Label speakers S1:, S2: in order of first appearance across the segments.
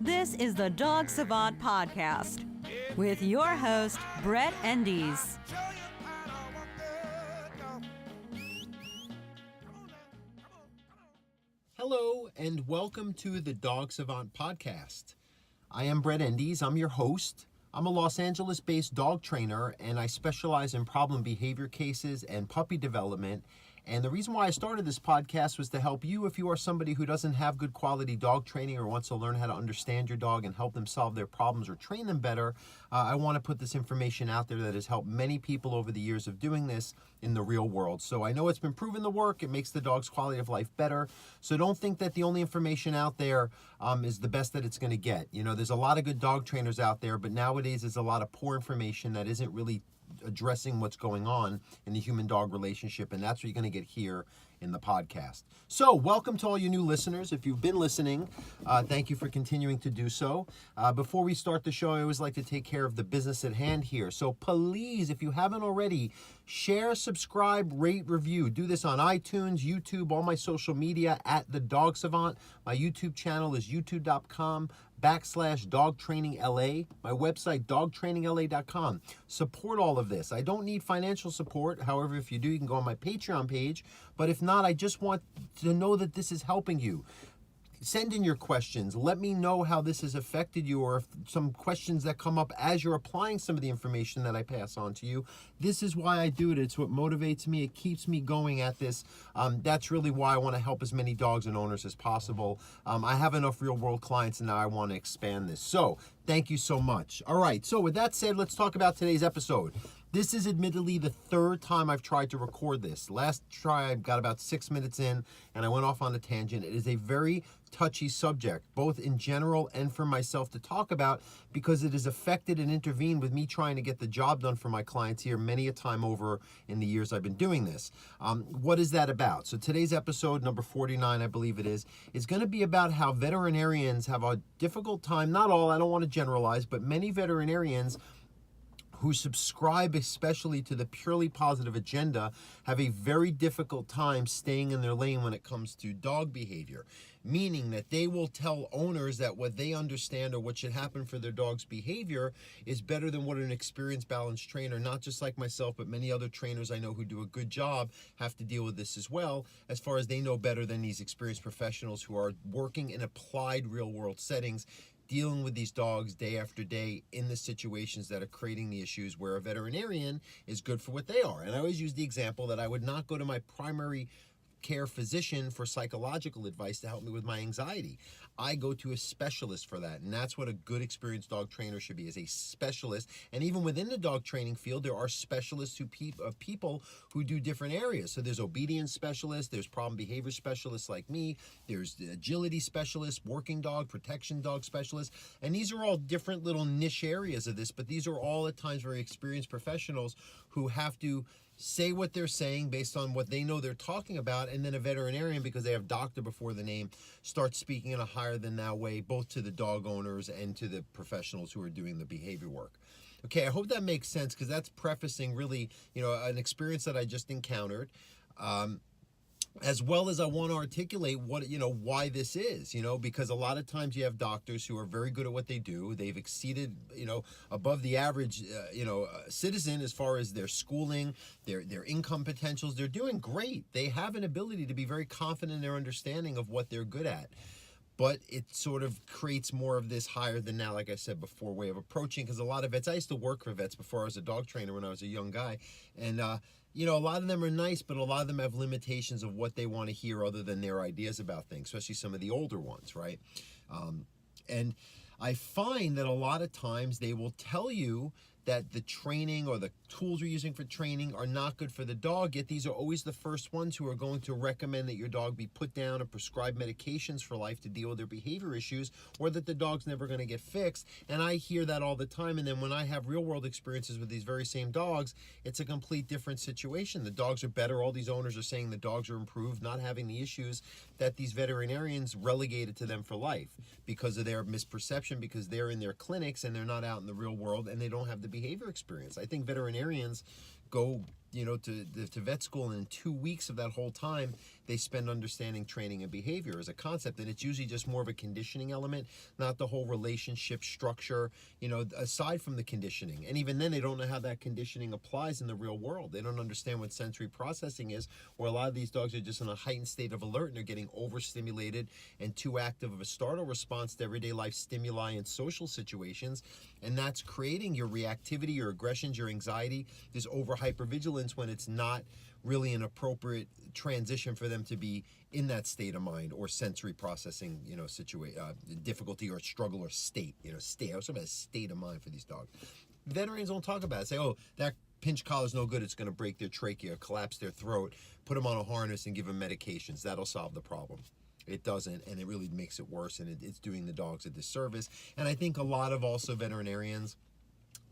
S1: This is the Dog Savant Podcast with your host, Brett Endies.
S2: Hello, and welcome to the Dog Savant Podcast. I am Brett Endies. I'm your host. I'm a Los Angeles-based dog trainer, and I specialize in problem behavior cases and puppy development. And the reason why I started this podcast was to help you if you are somebody who doesn't have good quality dog training or wants to learn how to understand your dog and help them solve their problems or train them better. I want to put this information out there that has helped many people over the years of doing this in the real world. So I know it's been proven to work. It makes the dog's quality of life better. So don't think that the only information out there is the best that it's going to get. You know, there's a lot of good dog trainers out there, but nowadays there's a lot of poor information that isn't really addressing what's going on in the human-dog relationship, and that's what you're going to get here in the podcast. So, welcome to all you new listeners. If you've been listening, thank you for continuing to do so. Before we start the show, I always like to take care of the business at hand here. So please, if you haven't already, share, subscribe, rate, review. Do this on iTunes, YouTube, all my social media at The Dog Savant. My YouTube channel is youtube.com/dogtrainingla. My website, dogtrainingla.com. Support all of this. I don't need financial support. However, if you do, you can go on my Patreon page. But if not, I just want to know that this is helping you. Send in your questions. Let me know how this has affected you, or if some questions that come up as you're applying some of the information that I pass on to you. This is why I do it. It's what motivates me. It keeps me going at this. That's really why I want to help as many dogs and owners as possible. I have enough real world clients, and now I want to expand this. So thank you so much. All right. So with that said, let's talk about today's episode. This is admittedly the third time I've tried to record this. Last try, I got about 6 minutes in, and I went off on a tangent. It is a very touchy subject, both in general and for myself to talk about, because it has affected and intervened with me trying to get the job done for my clients here many a time over in the years I've been doing this. What is that about? So today's episode, number 49, I believe it is going to be about how veterinarians have a difficult time. Not all, I don't want to generalize, but many veterinarians who subscribe especially to the purely positive agenda have a very difficult time staying in their lane when it comes to dog behavior. Meaning that they will tell owners that what they understand or what should happen for their dog's behavior is better than what an experienced, balanced trainer, not just like myself, but many other trainers I know who do a good job, have to deal with this as well, as far as they know better than these experienced professionals who are working in applied real-world settings, dealing with these dogs day after day in the situations that are creating the issues where a veterinarian is good for what they are. And I always use the example that I would not go to my primary care physician for psychological advice to help me with my anxiety. I go to a specialist for that, and that's what a good experienced dog trainer should be, is a specialist. And even within the dog training field, there are specialists people who do different areas. So there's obedience specialists, there's problem behavior specialists like me, there's the agility specialists, working dog, protection dog specialists, and these are all different little niche areas of this, but these are all at times very experienced professionals who have to say what they're saying based on what they know they're talking about, and then a veterinarian, because they have doctor before the name, starts speaking in a higher than thou way, both to the dog owners and to the professionals who are doing the behavior work. Okay, I hope that makes sense, because that's prefacing really, an experience that I just encountered. As well as I want to articulate what, why this is, because a lot of times you have doctors who are very good at what they do. They've exceeded, above the average, citizen as far as their schooling, their income potentials. They're doing great. They have an ability to be very confident in their understanding of what they're good at. But it sort of creates more of this higher than now, like I said before, way of approaching, because a lot of vets, I used to work for vets before I was a dog trainer when I was a young guy, and a lot of them are nice, but a lot of them have limitations of what they want to hear other than their ideas about things, especially some of the older ones, right? And I find that a lot of times they will tell you that the training or the tools you're using for training are not good for the dog, yet these are always the first ones who are going to recommend that your dog be put down and prescribed medications for life to deal with their behavior issues, or that the dog's never going to get fixed. And I hear that all the time, and then when I have real world experiences with these very same dogs, it's a complete different situation. The dogs are better. All these owners are saying the dogs are improved, not having the issues that these veterinarians relegated to them for life because of their misperception, because they're in their clinics and they're not out in the real world and they don't have the behavior experience. I think veterinarians go to vet school, and in 2 weeks of that whole time they spend understanding training and behavior as a concept, and it's usually just more of a conditioning element, not the whole relationship structure, aside from the conditioning. And even then they don't know how that conditioning applies in the real world. They don't understand what sensory processing is, or a lot of these dogs are just in a heightened state of alert and they're getting overstimulated and too active of a startle response to everyday life stimuli and social situations, and that's creating your reactivity, your aggressions, your anxiety, this over hypervigilance, when it's not really an appropriate transition for them to be in that state of mind or sensory processing, difficulty or struggle or state. I was talking about a state of mind for these dogs. Veterinarians don't talk about it. Say, oh, that pinch collar is no good. It's going to break their trachea, collapse their throat. Put them on a harness and give them medications. That'll solve the problem. It doesn't, and it really makes it worse, and it's doing the dogs a disservice. And I think a lot of also veterinarians,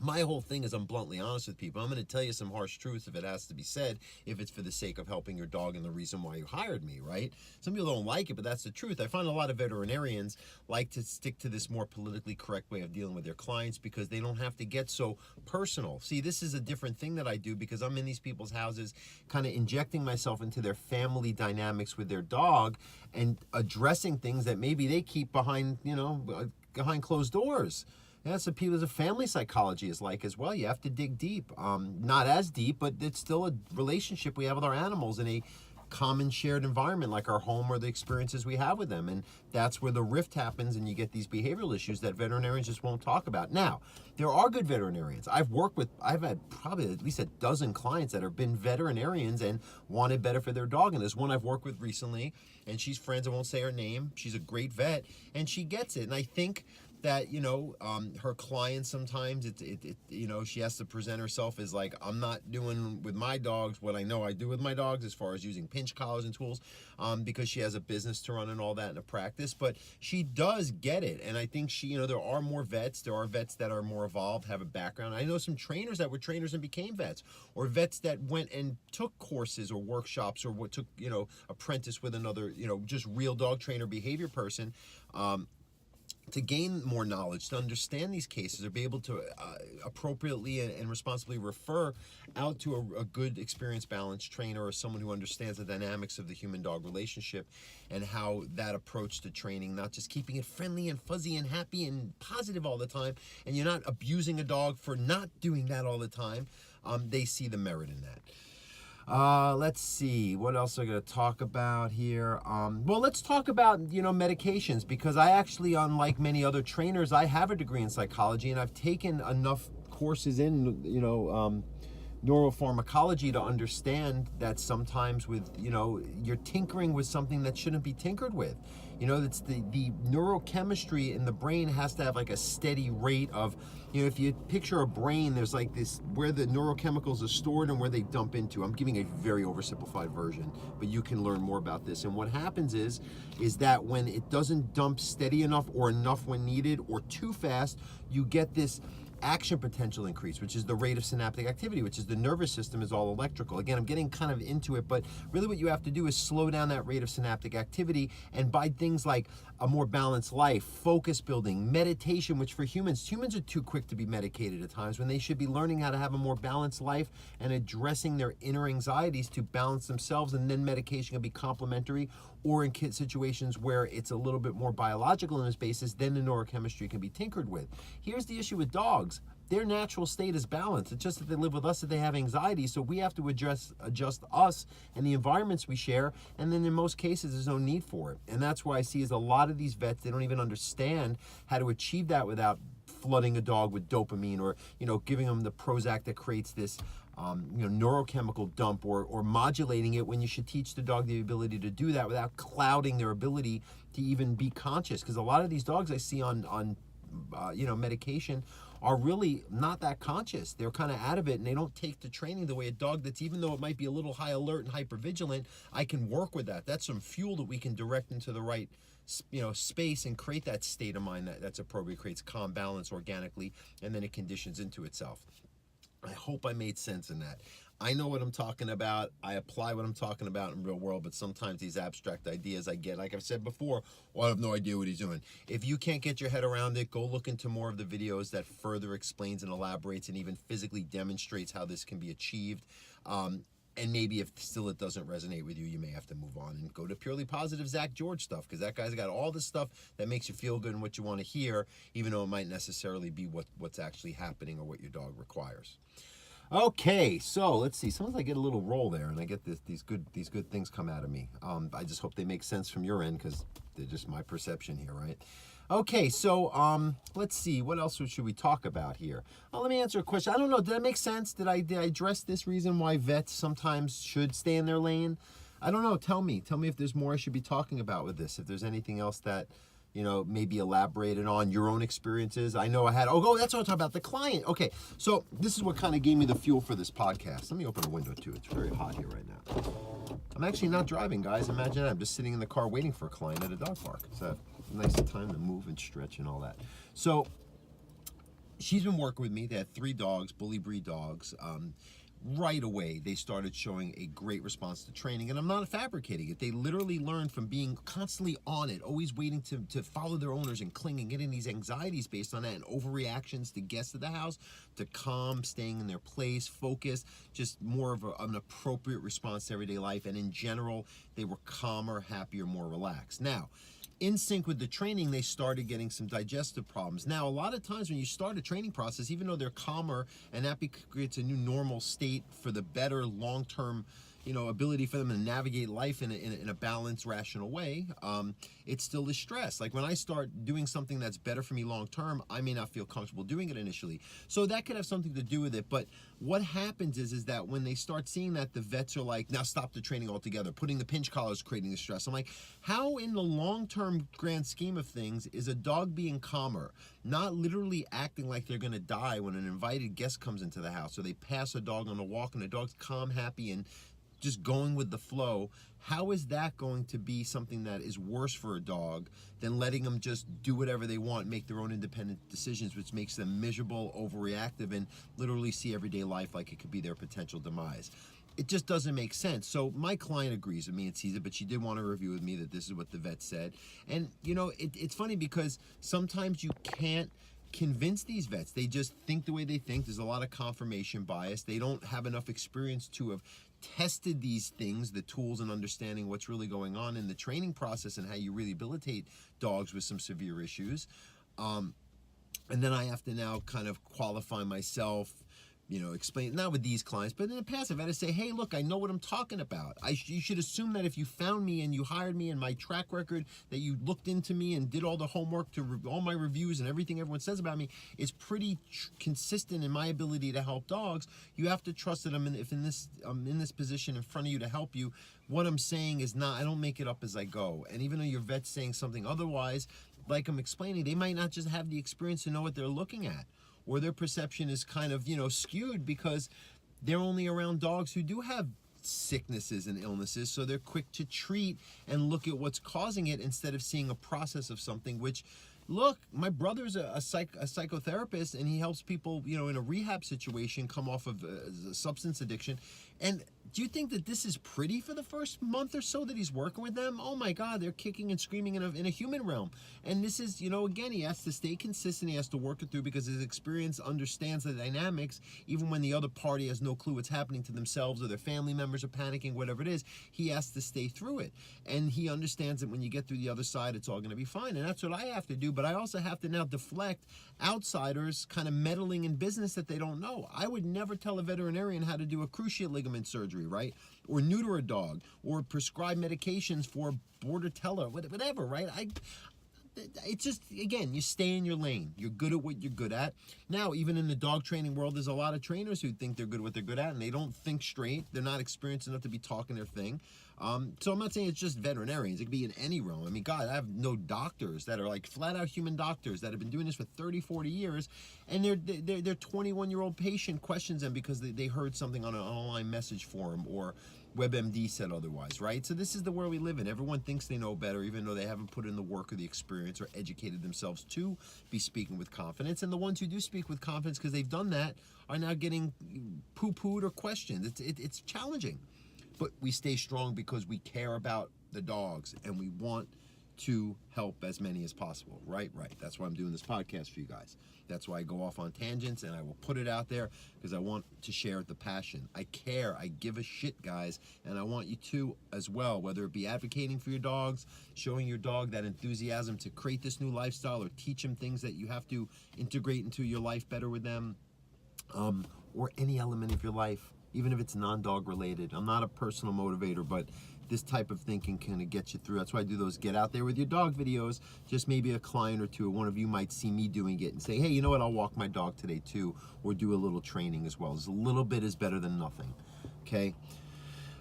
S2: my whole thing is I'm bluntly honest with people. I'm going to tell you some harsh truths if it has to be said, if it's for the sake of helping your dog and the reason why you hired me, right? Some people don't like it, but that's the truth. I find a lot of veterinarians like to stick to this more politically correct way of dealing with their clients because they don't have to get so personal. See, this is a different thing that I do because I'm in these people's houses kind of injecting myself into their family dynamics with their dog and addressing things that maybe they keep behind closed doors. And that's what people as a family psychology is like as well. You have to dig deep. Not as deep, but it's still a relationship we have with our animals in a common shared environment like our home or the experiences we have with them. And that's where the rift happens and you get these behavioral issues that veterinarians just won't talk about. Now, there are good veterinarians. I've had probably at least a dozen clients that have been veterinarians and wanted better for their dog. And there's one I've worked with recently, and she's friends. I won't say her name. She's a great vet, and she gets it. And I think that her clients sometimes she has to present herself as like, I'm not doing with my dogs what I know I do with my dogs as far as using pinch collars and tools, because she has a business to run and all that in a practice, but she does get it. And I think there are more vets. There are vets that are more evolved, have a background. I know some trainers that were trainers and became vets, or vets that went and took courses or workshops or took apprentice with another just real dog trainer behavior person, to gain more knowledge, to understand these cases, or be able to appropriately and responsibly refer out to a good, experienced, balanced trainer or someone who understands the dynamics of the human-dog relationship and how that approach to training, not just keeping it friendly and fuzzy and happy and positive all the time, and you're not abusing a dog for not doing that all the time. They see the merit in that. Let's see, what else am I going to talk about here? Well, let's talk about, medications, because I actually, unlike many other trainers, I have a degree in psychology, and I've taken enough courses in, neuropharmacology to understand that sometimes with, you're tinkering with something that shouldn't be tinkered with. That's the neurochemistry in the brain has to have like a steady rate of, if you picture a brain, there's like this where the neurochemicals are stored and where they dump into. I'm giving a very oversimplified version, but you can learn more about this. And what happens is that when it doesn't dump steady enough or enough when needed or too fast, you get this action potential increase, which is the rate of synaptic activity, which is the nervous system is all electrical. Again, I'm getting kind of into it, but really what you have to do is slow down that rate of synaptic activity, and by things like a more balanced life, focus building, meditation, which for humans are too quick to be medicated at times when they should be learning how to have a more balanced life and addressing their inner anxieties to balance themselves, and then medication can be complementary, or in situations where it's a little bit more biological in its basis, then the neurochemistry can be tinkered with. Here's the issue with dogs. Their natural state is balance. It's just that they live with us, that they have anxiety, so we have to adjust us and the environments we share, and then in most cases there's no need for it. And that's why I see is a lot of these vets, they don't even understand how to achieve that without flooding a dog with dopamine, or giving them the Prozac that creates this neurochemical dump, or modulating it, when you should teach the dog the ability to do that without clouding their ability to even be conscious. Because a lot of these dogs I see on medication are really not that conscious. They're kind of out of it, and they don't take the training the way a dog that's, even though it might be a little high alert and hypervigilant, I can work with that. That's some fuel that we can direct into the right space and create that state of mind that's appropriate, creates calm balance organically, and then it conditions into itself. I hope I made sense in that. I know what I'm talking about. I apply what I'm talking about in real world, but sometimes these abstract ideas I get, like I've said before, well, I have no idea what he's doing. If you can't get your head around it, go look into more of the videos that further explains and elaborates and even physically demonstrates how this can be achieved. And maybe if still it doesn't resonate with you, you may have to move on and go to purely positive Zach George stuff, because that guy's got all the stuff that makes you feel good and what you want to hear, even though it might necessarily be what's actually happening or what your dog requires. Okay, so let's see. Sometimes I get a little roll there, and I get these good things come out of me. I just hope they make sense from your end, because they're just my perception here, right? Okay, so let's see. What else should we talk about here? Let me answer a question. I don't know. Did that make sense? Did I address this reason why vets sometimes should stay in their lane? I don't know. Tell me if there's more I should be talking about with this. If there's anything else that, maybe elaborated on your own experiences. I know I had, that's what I'm talking about, the client. Okay, so this is what kind of gave me the fuel for this podcast. Let me open a window too. It's very hot here right now. I'm actually not driving, guys. Imagine that. I'm just sitting in the car waiting for a client at a dog park. It's a nice time to move and stretch and all that. So she's been working with me. They had 3 dogs, bully breed dogs. Right away, they started showing a great response to training, and I'm not fabricating it. They literally learned from being constantly on it, always waiting to follow their owners and cling and getting these anxieties based on that, and overreactions to guests at the house, to calm, staying in their place, focused, just more of an appropriate response to everyday life. And in general, they were calmer, happier, more relaxed. Now, in sync with the training, they started getting some digestive problems. Now, a lot of times when you start a training process, even though they're calmer and that creates a new normal state for the better long-term, ability for them to navigate life in a balanced, rational way, it still is stress. Like when I start doing something that's better for me long-term, I may not feel comfortable doing it initially. So that could have something to do with it. But what happens is that when they start seeing that, the vets are like, now stop the training altogether. Putting the pinch collars, creating the stress. I'm like, how in the long-term grand scheme of things is a dog being calmer, not literally acting like they're going to die when an invited guest comes into the house, or they pass a dog on a walk and the dog's calm, happy, and just going with the flow? How is that going to be something that is worse for a dog than letting them just do whatever they want, make their own independent decisions, which makes them miserable, overreactive, and literally see everyday life like it could be their potential demise? It just doesn't make sense. So my client agrees with me and sees it, but she did want to review with me that this is what the vet said. And, it's funny because sometimes you can't convince these vets. They just think the way they think. There's a lot of confirmation bias. They don't have enough experience to have tested these things, the tools, and understanding what's really going on in the training process and how you rehabilitate dogs with some severe issues. And then I have to now kind of qualify myself, explain, not with these clients, but in the past, I've had to say, hey, look, I know what I'm talking about. You should assume that if you found me and you hired me and my track record, that you looked into me and did all the homework to all my reviews and everything everyone says about me is pretty consistent in my ability to help dogs. You have to trust that I'm in this position in front of you to help you. What I'm saying is not, I don't make it up as I go. And even though your vet's saying something otherwise, like I'm explaining, they might not just have the experience to know what they're looking at, or their perception is kind of, skewed because they're only around dogs who do have sicknesses and illnesses, so they're quick to treat and look at what's causing it instead of seeing a process of something. Which, look, my brother's a psychotherapist, and he helps people, in a rehab situation come off of substance addiction. And do you think that this is pretty for the first month or so that he's working with them? Oh my God, they're kicking and screaming in a human realm. And this is, again, he has to stay consistent. He has to work it through because his experience understands the dynamics. Even when the other party has no clue what's happening to themselves or their family members are panicking, whatever it is, he has to stay through it. And he understands that when you get through the other side, it's all going to be fine. And that's what I have to do. But I also have to now deflect outsiders kind of meddling in business that they don't know. I would never tell a veterinarian how to do a cruciate ligament surgery, right? Or neuter a dog, or prescribe medications for bordetella, whatever, right? It's just, again, you stay in your lane. You're good at what you're good at. Now, even in the dog training world, there's a lot of trainers who think they're good at what they're good at, and they don't think straight. They're not experienced enough to be talking their thing. So I'm not saying it's just veterinarians. It could be in any realm. I mean, God, I have no doctors that are like flat-out human doctors that have been doing this for 30, 40 years, and their 21-year-old patient questions them because they heard something on an online message forum, or WebMD said otherwise, right? So this is the world we live in. Everyone thinks they know better, even though they haven't put in the work or the experience or educated themselves to be speaking with confidence. And the ones who do speak with confidence because they've done that are now getting poo-pooed or questioned. It's challenging. But we stay strong because we care about the dogs and we want to help as many as possible. Right. That's why I'm doing this podcast for you guys. That's why I go off on tangents and I will put it out there because I want to share the passion. I care. I give a shit, guys. And I want you to as well, whether it be advocating for your dogs, showing your dog that enthusiasm to create this new lifestyle or teach them things that you have to integrate into your life better with them, or any element of your life, even if it's non-dog related. I'm not a personal motivator, but this type of thinking can get you through. That's why I do those get out there with your dog videos. Just maybe a client or two or one of you might see me doing it and say, hey, you know what, I'll walk my dog today too, or do a little training as well. Just a little bit is better than nothing, okay?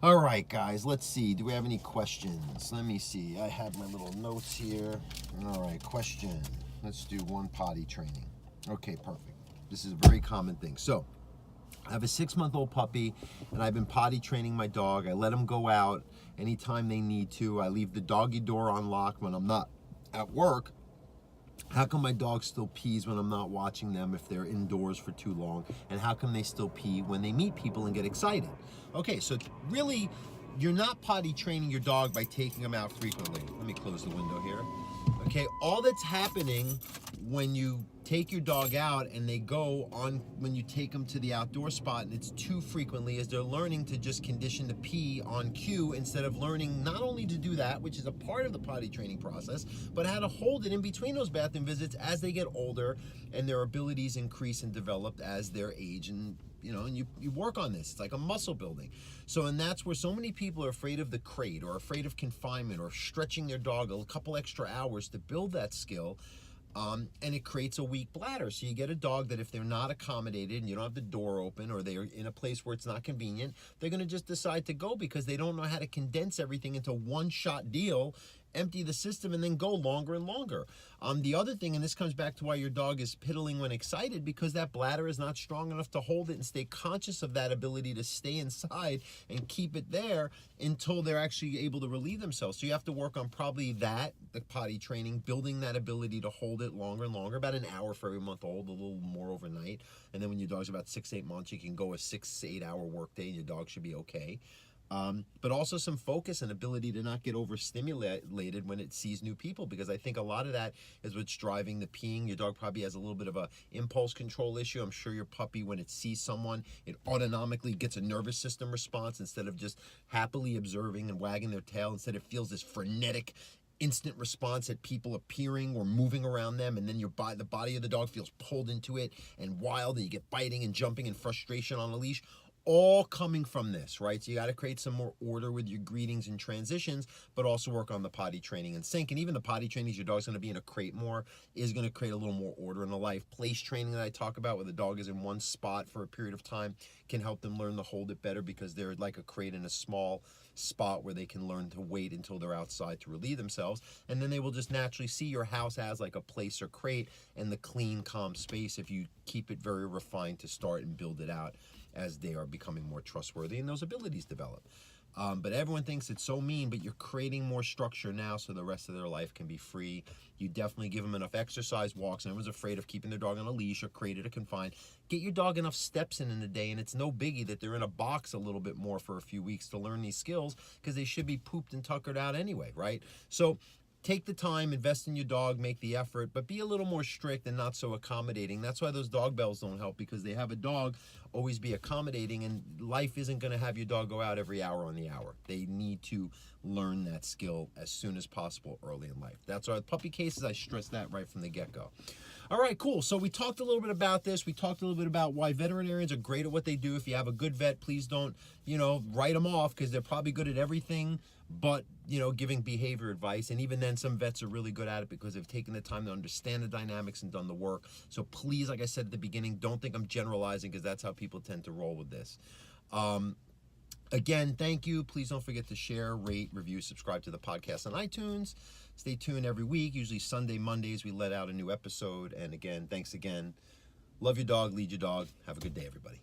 S2: All right, guys, let's see. Do we have any questions? Let me see. I have my little notes here. All right, question. Let's do one potty training. Okay, perfect. This is a very common thing. So, I have a 6-month-old puppy, and I've been potty training my dog. I let him go out anytime they need to. I leave the doggy door unlocked when I'm not at work. How come my dog still pees when I'm not watching them if they're indoors for too long? And how come they still pee when they meet people and get excited? Okay, so really, you're not potty training your dog by taking them out frequently. Let me close the window here. Okay, all that's happening when you take your dog out and they go on, when you take them to the outdoor spot and it's too frequently, is they're learning to just condition to pee on cue instead of learning not only to do that, which is a part of the potty training process, but how to hold it in between those bathroom visits as they get older and their abilities increase and develop as their age, and and you work on this. It's like a muscle building. So, and that's where so many people are afraid of the crate or afraid of confinement or stretching their dog a couple extra hours to build that skill. And it creates a weak bladder. So you get a dog that if they're not accommodated and you don't have the door open or they're in a place where it's not convenient, they're going to just decide to go because they don't know how to condense everything into one-shot deal, empty the system, and then go longer and longer. The other thing, and this comes back to why your dog is piddling when excited, because that bladder is not strong enough to hold it and stay conscious of that ability to stay inside and keep it there until they're actually able to relieve themselves. So you have to work on probably that, the potty training, building that ability to hold it longer and longer, about an hour for every month old, a little more overnight. And then when your dog's about 6-8 months, you can go a 6-8 hour workday and your dog should be okay. But also some focus and ability to not get overstimulated when it sees new people, because I think a lot of that is what's driving the peeing. Your dog probably has a little bit of a impulse control issue. I'm sure your puppy, when it sees someone, it autonomically gets a nervous system response instead of just happily observing and wagging their tail. Instead, it feels this frenetic instant response at people appearing or moving around them, and then the body of the dog feels pulled into it and wild, and you get biting and jumping and frustration on a leash. All coming from this, right? So you got to create some more order with your greetings and transitions, but also work on the potty training and sync. And even the potty trainings, your dog's going to be in a crate more, is going to create a little more order in the life. Place training that I talk about, where the dog is in one spot for a period of time, can help them learn to hold it better because they're like a crate in a small spot where they can learn to wait until they're outside to relieve themselves. And then they will just naturally see your house as like a place or crate and the clean, calm space if you keep it very refined to start and build it out as they are becoming more trustworthy and those abilities develop. But everyone thinks it's so mean, but you're creating more structure now so the rest of their life can be free. You definitely give them enough exercise, walks. Everyone's afraid of keeping their dog on a leash or crated or confined. Get your dog enough steps in a day, and it's no biggie that they're in a box a little bit more for a few weeks to learn these skills, because they should be pooped and tuckered out anyway, right? So take the time, invest in your dog, make the effort, but be a little more strict and not so accommodating. That's why those dog bells don't help, because they have a dog always be accommodating, and life isn't going to have your dog go out every hour on the hour. They need to learn that skill as soon as possible early in life. That's why with puppy cases, I stress that right from the get-go. All right, cool. So we talked a little bit about this. We talked a little bit about why veterinarians are great at what they do. If you have a good vet, please don't, write them off, because they're probably good at everything but, giving behavior advice. And even then, some vets are really good at it because they've taken the time to understand the dynamics and done the work. So please, like I said at the beginning, don't think I'm generalizing, because that's how people tend to roll with this. Again, thank you. Please don't forget to share, rate, review, subscribe to the podcast on iTunes. Stay tuned every week. Usually Sunday, Mondays, we let out a new episode. And again, thanks again. Love your dog, lead your dog. Have a good day, everybody.